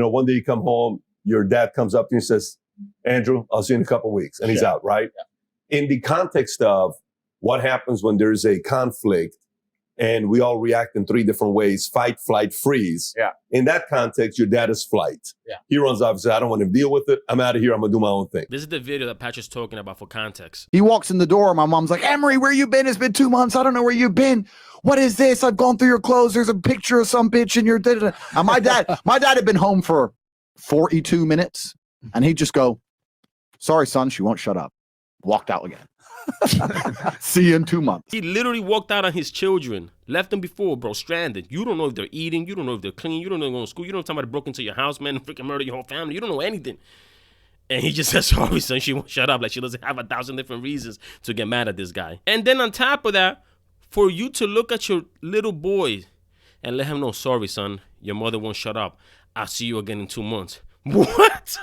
one day you come home, your dad comes up to you and says, Andrew, I'll see you in a couple of weeks. And he's out, right? Yeah. In the context of what happens when there's a conflict and we all react in 3 different ways, fight, flight, freeze. Yeah. In that context, your dad is flight. Yeah. He runs off and says, I don't want to deal with it. I'm out of here. I'm going to do my own thing. This is the video that Patrick's talking about for context. He walks in the door. My mom's like, Emery, where you been? It's been 2 months. I don't know where you've been. What is this? I've gone through your clothes. There's a picture of some bitch in your... And my dad had been home for 42 minutes. And he'd just go, sorry, son, she won't shut up. Walked out again. See you in 2 months. He literally walked out on his children, left them before, bro, stranded. You don't know if they're eating. You don't know if they're clean. You don't know if they're going to school. You don't know if somebody broke into your house, man, and freaking murdered your whole family. You don't know anything. And he just says, sorry, son, she won't shut up. Like, she doesn't have 1,000 different reasons to get mad at this guy. And then on top of that, for you to look at your little boy and let him know, sorry, son, your mother won't shut up. I'll see you again in 2 months. What?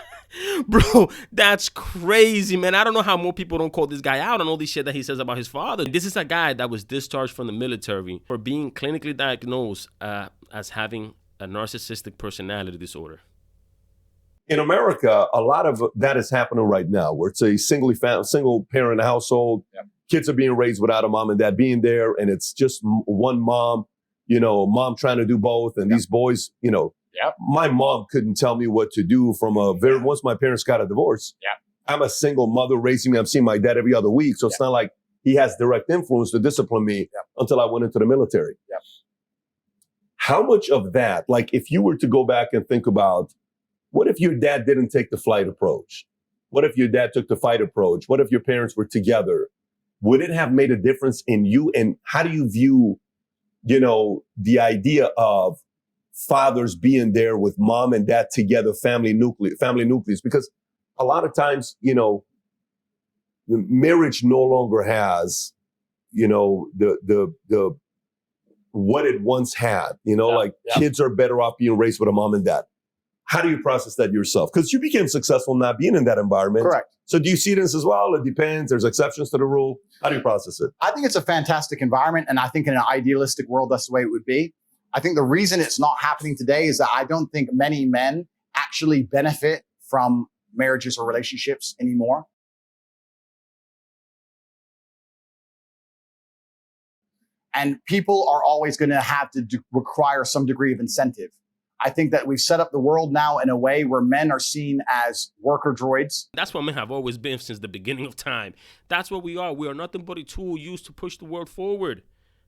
Bro, that's crazy, man. I don't know how more people don't call this guy out on all this shit that he says about his father. This is a guy that was discharged from the military for being clinically diagnosed as having a narcissistic personality disorder. In America, a lot of that is happening right now, where it's a single parent household. Yep. Kids are being raised without a mom and dad being there, and it's just one mom, mom trying to do both, and these boys, Yep. My mom couldn't tell me what to do once my parents got a divorce. Yeah. I'm a single mother raising me. I'm seeing my dad every other week. So it's not like he has direct influence to discipline me until I went into the military. Yep. How much of that, like if you were to go back and think about, what if your dad didn't take the flight approach? What if your dad took the fight approach? What if your parents were together? Would it have made a difference in you? And how do you view, the idea of fathers being there with mom and dad together, family nucleus, because a lot of times, the marriage no longer has, the what it once had, kids are better off being raised with a mom and dad. How do you process that yourself? Because you became successful not being in that environment. Correct. So do you see this as well? It depends. There's exceptions to the rule. How do you process it? I think it's a fantastic environment. And I think in an idealistic world, that's the way it would be. I think the reason it's not happening today is that I don't think many men actually benefit from marriages or relationships anymore. And people are always going to have to require some degree of incentive. I think that we've set up the world now in a way where men are seen as worker droids. That's what men have always been since the beginning of time. That's what we are. We are nothing but a tool used to push the world forward.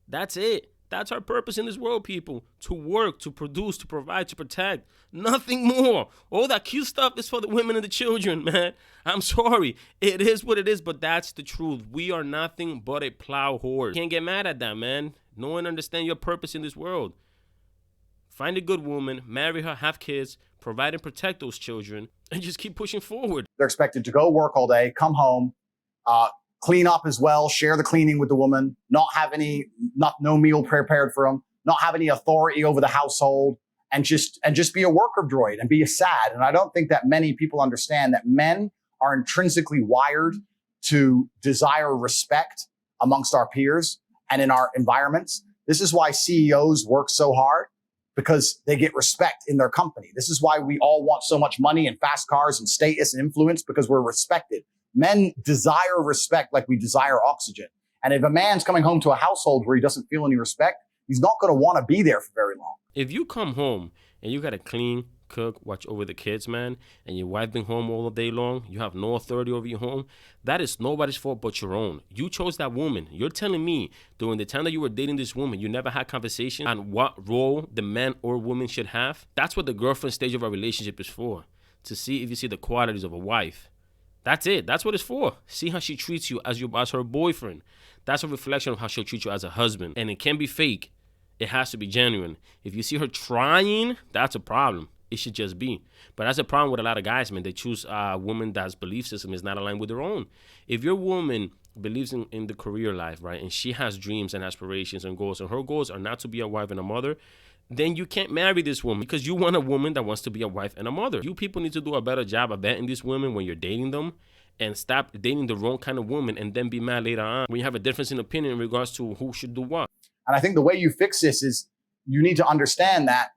That's it. That's our purpose in this world, people. To work, to produce, to provide, to protect. Nothing more. All that cute stuff is for the women and the children, man. I'm sorry. It is what it is, but that's the truth. We are nothing but a plow horse. Can't get mad at that, man. No one understands your purpose in this world. Find a good woman, marry her, have kids, provide and protect those children, and just keep pushing forward. They're expected to go work all day, come home, clean up as well, share the cleaning with the woman, no meal prepared for them, not have any authority over the household, and just be a worker droid and be a sad. And I don't think that many people understand that men are intrinsically wired to desire respect amongst our peers and in our environments. This is why CEOs work so hard, because they get respect in their company. This is why we all want so much money and fast cars and status and influence, because we're respected. Men desire respect like we desire oxygen. And if a man's coming home to a household where he doesn't feel any respect, he's not going to want to be there for very long. If you come home and you got to clean, cook, watch over the kids, man, and your wife been home all day long, you have no authority over your home, that is nobody's fault but your own. You chose that woman. You're telling me during the time that you were dating this woman, you never had conversation on what role the man or woman should have? That's what the girlfriend stage of a relationship is for, to see if you see the qualities of a wife. That's it. That's what it's for. See how she treats you as her boyfriend. That's a reflection of how she'll treat you as a husband. And it can't be fake. It has to be genuine. If you see her trying, that's a problem. It should just be. But that's a problem with a lot of guys, man. They choose a woman that's belief system is not aligned with their own. If your woman believes in the career life, right, and she has dreams and aspirations and goals, and her goals are not to be a wife and a mother, then you can't marry this woman because you want a woman that wants to be a wife and a mother. You people need to do a better job of vetting these women when you're dating them, and stop dating the wrong kind of woman and then be mad later on when you have a difference in opinion in regards to who should do what. And I think the way you fix this is you need to understand that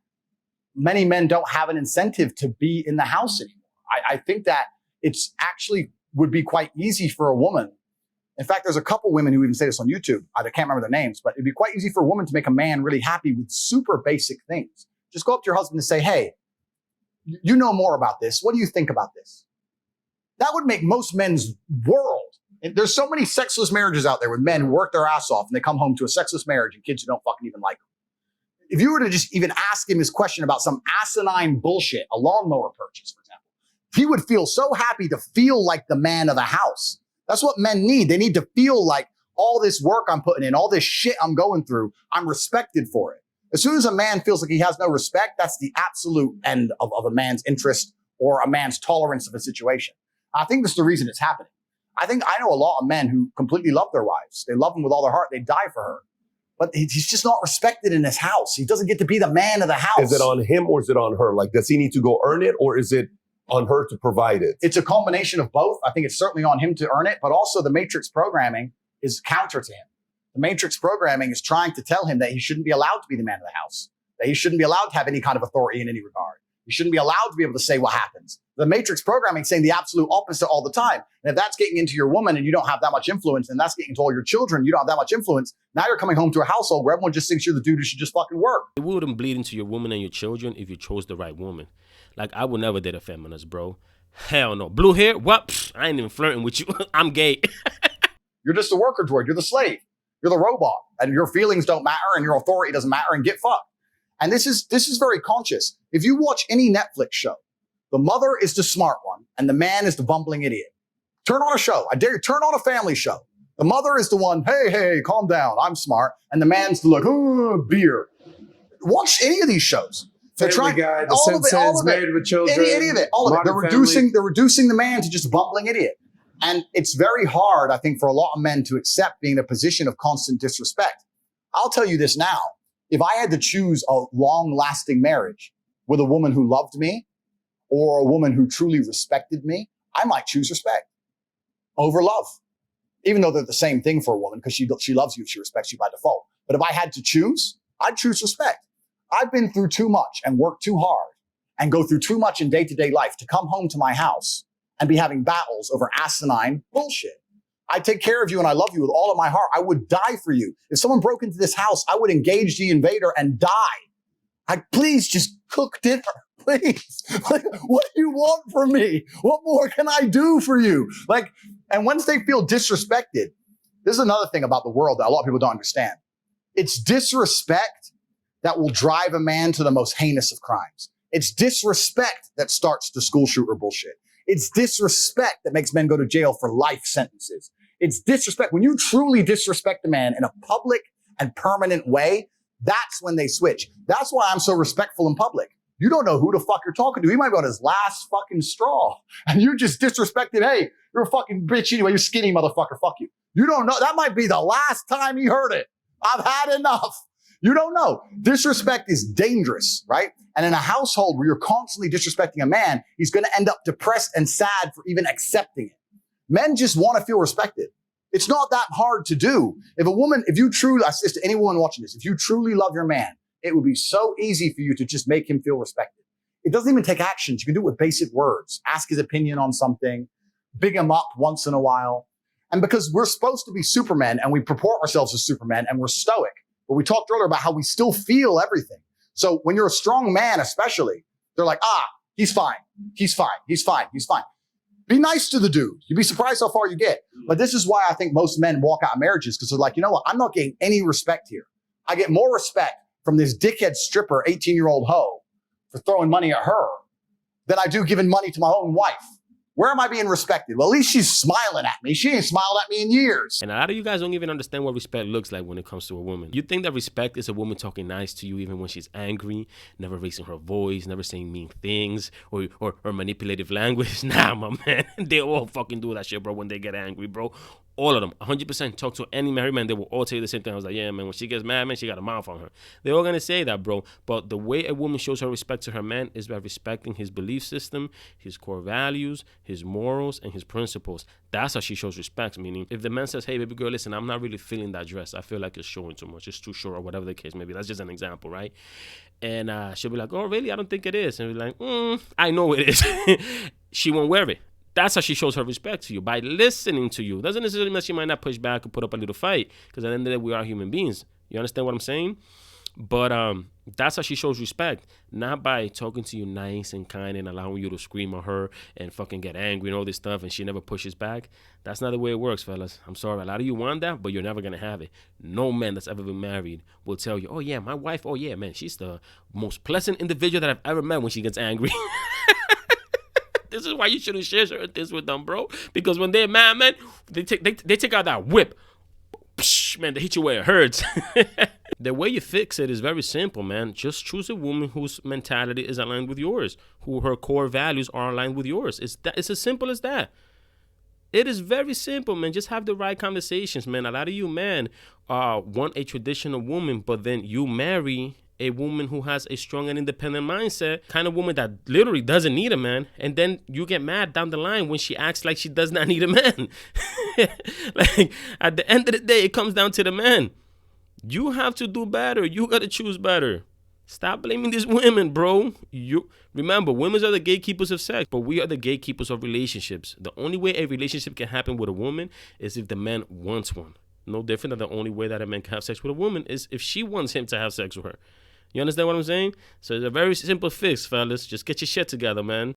many men don't have an incentive to be in the house anymore. I think that it's actually would be quite easy for a woman. In fact, there's a couple women who even say this on YouTube. I can't remember their names, but it'd be quite easy for a woman to make a man really happy with super basic things. Just go up to your husband and say, hey, you know more about this. What do you think about this? That would make most men's world. And there's so many sexless marriages out there with men who work their ass off and they come home to a sexless marriage and kids who don't fucking even like them. If you were to just even ask him his question about some asinine bullshit, a lawnmower purchase, for example, he would feel so happy to feel like the man of the house. That's what men need. They need to feel like all this work I'm putting in, all this shit I'm going through, I'm respected for it. As soon as a man feels like he has no respect, that's the absolute end of a man's interest or a man's tolerance of a situation. I think that's the reason it's happening. I know a lot of men who completely love their wives. They love them with all their heart. They die for her. But he's just not respected in his house. He doesn't get to be the man of the house. Is it on him or is it on her? Like, does he need to go earn it or is it on her to provide it? It's a combination of both. I think it's certainly on him to earn it, but also the matrix programming is counter to him. The matrix programming is trying to tell him that he shouldn't be allowed to be the man of the house, that he shouldn't be allowed to have any kind of authority in any regard. He shouldn't be allowed to be able to say what happens. The matrix programming is saying the absolute opposite all the time. And if that's getting into your woman and you don't have that much influence, and that's getting into all your children, you don't have that much influence, now you're coming home to a household where everyone just thinks you're the dude who should just fucking work. It wouldn't bleed into your woman and your children if you chose the right woman. Like, I would never date a feminist, bro. Hell no. Blue hair? What? Pfft, I ain't even flirting with you. I'm gay. You're just a worker droid. You're the slave. You're the robot. And your feelings don't matter and your authority doesn't matter, and get fucked. And this is very conscious. If you watch any Netflix show, the mother is the smart one and the man is the bumbling idiot. Turn on a show. I dare you, turn on a family show. The mother is the one, hey, calm down, I'm smart. And the man's like, beer. Watch any of these shows. They're Family Guy, The Simpsons, Married with Children. Any of it, all of it. They're reducing the man to just a bumbling idiot. And it's very hard, I think, for a lot of men to accept being in a position of constant disrespect. I'll tell you this now. If I had to choose a long-lasting marriage with a woman who loved me or a woman who truly respected me, I might choose respect over love, even though they're the same thing for a woman because she loves you, she respects you by default. But if I had to choose, I'd choose respect. I've been through too much and worked too hard and go through too much in day-to-day life to come home to my house and be having battles over asinine bullshit. I take care of you and I love you with all of my heart. I would die for you. If someone broke into this house, I would engage the invader and die. Please just cook dinner, please. Like, what do you want from me? What more can I do for you? Like, and once they feel disrespected, this is another thing about the world that a lot of people don't understand. It's disrespect that will drive a man to the most heinous of crimes. It's disrespect that starts the school shooter bullshit. It's disrespect that makes men go to jail for life sentences. It's disrespect. When you truly disrespect a man in a public and permanent way, that's when they switch. That's why I'm so respectful in public. You don't know who the fuck you're talking to. He might be on his last fucking straw. And you just disrespected, hey, you're a fucking bitch anyway. You're skinny, motherfucker. Fuck you. You don't know. That might be the last time he heard it. I've had enough. You don't know. Disrespect is dangerous, right? And in a household where you're constantly disrespecting a man, he's going to end up depressed and sad for even accepting it. Men just want to feel respected. It's not that hard to do. If you truly, I say to any woman watching this, if you truly love your man, it would be so easy for you to just make him feel respected. It doesn't even take actions. You can do it with basic words. Ask his opinion on something, big him up once in a while. And because we're supposed to be supermen and we purport ourselves as supermen and we're stoic, but we talked earlier about how we still feel everything. So when you're a strong man, especially, they're like, he's fine. He's fine. He's fine. He's fine. Be nice to the dude. You'd be surprised how far you get. But this is why I think most men walk out of marriages, because they're like, you know what? I'm not getting any respect here. I get more respect from this dickhead stripper, 18-year-old hoe for throwing money at her than I do giving money to my own wife. Where am I being respected? Well, at least she's smiling at me. She ain't smiled at me in years. And a lot of you guys don't even understand what respect looks like when it comes to a woman. You think that respect is a woman talking nice to you even when she's angry, never raising her voice, never saying mean things, or manipulative language. Nah, my man. They all fucking do that shit, bro, when they get angry, bro. All of them, 100%. Talk to any married man, they will all tell you the same thing. I was like, yeah, man, when she gets mad, man, she got a mouth on her. They're all going to say that, bro. But the way a woman shows her respect to her man is by respecting his belief system, his core values, his morals, and his principles. That's how she shows respect. Meaning, if the man says, hey, baby girl, listen, I'm not really feeling that dress. I feel like it's showing too much. It's too short, or whatever the case may be. That's just an example, right? And she'll be like, oh, really? I don't think it is. And we're like, I know it is. She won't wear it. That's how she shows her respect to you, by listening to you. Doesn't necessarily mean she might not push back or put up a little fight, because at the end of the day, we are human beings. You understand what I'm saying? But that's how she shows respect, not by talking to you nice and kind and allowing you to scream at her and fucking get angry and all this stuff, and she never pushes back. That's not the way it works, fellas. I'm sorry. A lot of you want that, but you're never going to have it. No man that's ever been married will tell you, oh, yeah, my wife, oh, yeah, man, she's the most pleasant individual that I've ever met when she gets angry. This is why you shouldn't share this with them, bro. Because when they're mad, man, they take out that whip. Psh, man, they hit you where it hurts. The way you fix it is very simple, man. Just choose a woman whose mentality is aligned with yours, who her core values are aligned with yours. It's as simple as that. It is very simple, man. Just have the right conversations, man. A lot of you, man, want a traditional woman, but then you marry a woman who has a strong and independent mindset, kind of woman that literally doesn't need a man, and then you get mad down the line when she acts like she does not need a man. Like, at the end of the day, it comes down to the man. You have to do better. You got to choose better. Stop blaming these women, bro. You remember, women are the gatekeepers of sex, but we are the gatekeepers of relationships. The only way a relationship can happen with a woman is if the man wants one. No different than the only way that a man can have sex with a woman is if she wants him to have sex with her. You understand what I'm saying? So it's a very simple fix, fellas. Just get your shit together, man.